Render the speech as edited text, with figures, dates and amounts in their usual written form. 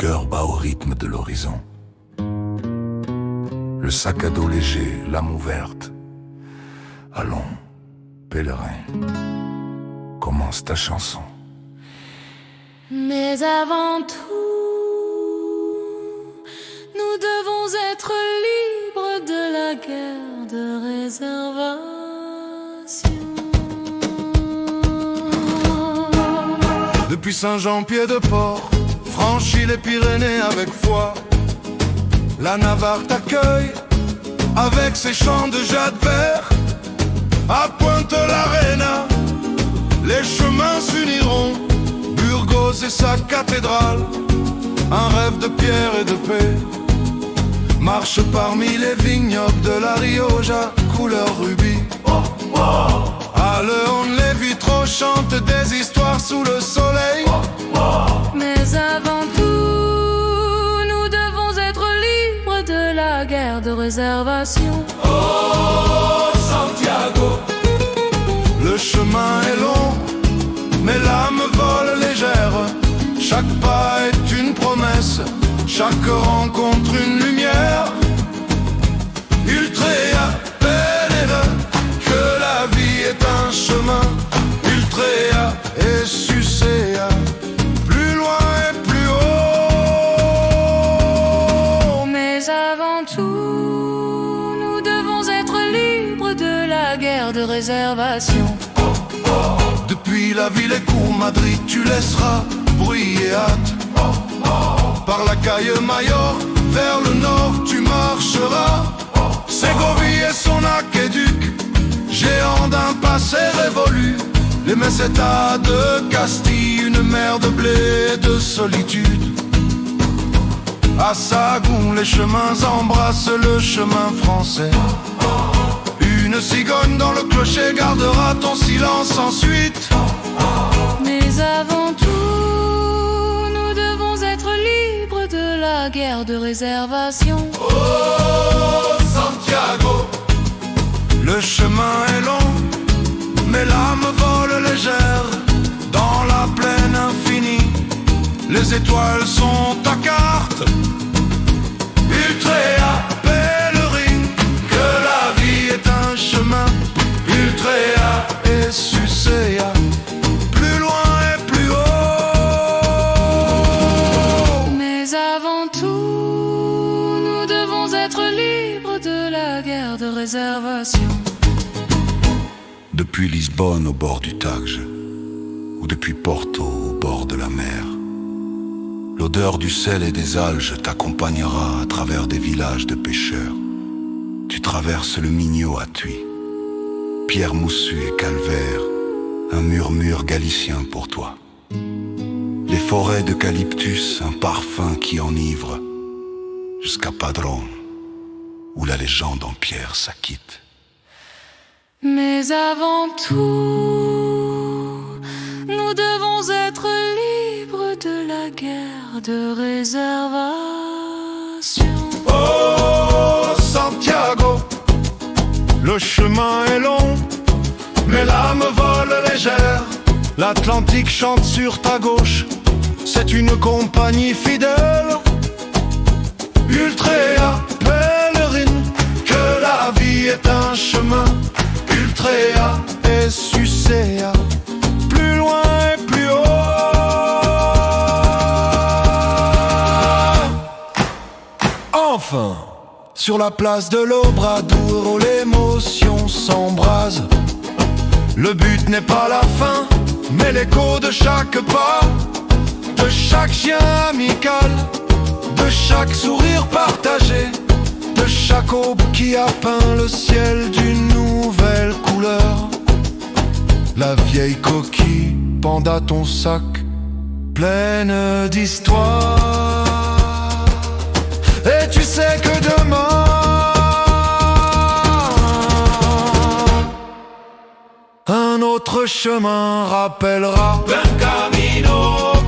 cœur bat au rythme de l'horizon. Le sac à dos léger, l'âme ouverte. Allons, pèlerin, commence ta chanson. Mais avant tout, nous devons être libres de la guerre de réservation. Depuis Saint-Jean-Pied-de-Port, franchis les Pyrénées avec foi. La Navarre t'accueille avec ses champs de jade vert. À Pointe-l'Arena, les chemins s'uniront. Burgos et sa cathédrale, un rêve de pierre et de paix. Marche parmi les vignobles de la Rioja, couleur rubis. À León, les vitraux chantent des histoires sous le soleil. Mais avant tout, nous devons être libres de la guerre de réservation. Oh, Santiago, le chemin est long, mais l'âme vole légère. Chaque pas est une promesse, chaque rencontre une lumière. Ultrea Pelera, que la vie est un chemin. Ultrea et Sucea, plus loin et plus haut. Mais avant tout, nous devons être libres de la guerre de réservation. Depuis la ville et cour Madrid, tu laisseras bruit et hâte. Par la caille Mayor, vers le nord tu marcheras. Ségovie et son aqueduc, géant d'un passé révolu. Les mesetas de Castille, une mer de blé et de solitude. À Sagoun, les chemins embrassent le chemin français. Une cigogne dans le clocher gardera ton silence ensuite. Mais avant tout, nous devons être libres de la guerre de réservation. Oh, Santiago, le chemin est long, mais l'âme vole légère. Dans la plaine infinie, les étoiles sont ta carte. Ultrea pèlerine, que la vie est un chemin. Ultrea et Sucea, plus loin et plus haut. Mais avant tout, nous devons être libres de la guerre de réservation. Depuis Lisbonne au bord du Tage, ou depuis Porto au bord de la mer, l'odeur du sel et des alges t'accompagnera à travers des villages de pêcheurs. Tu traverses le Minho à Tuy, pierre moussue et calvaire, un murmure galicien pour toi. Les forêts d'eucalyptus, un parfum qui enivre, jusqu'à Padrón, où la légende en pierre s'acquitte. Mais avant tout, nous devons être libres de la guerre de réservation. Oh, Santiago, le chemin est long, mais l'âme vole légère. L'Atlantique chante sur ta gauche, c'est une compagnie fidèle. Ultrea pèlerine, que la vie est un chemin. Ultrea et Sucea, plus loin et plus haut. Enfin, sur la place de l'Obrador, où l'émotion s'embrase. Le but n'est pas la fin, mais l'écho de chaque pas, de chaque chien amical, de chaque sourire partagé, de chaque aube qui a peint le ciel d'une nouvelle couleur. La vieille coquille pend à ton sac, pleine d'histoire. Et tu sais que demain, un autre chemin rappellera un camino.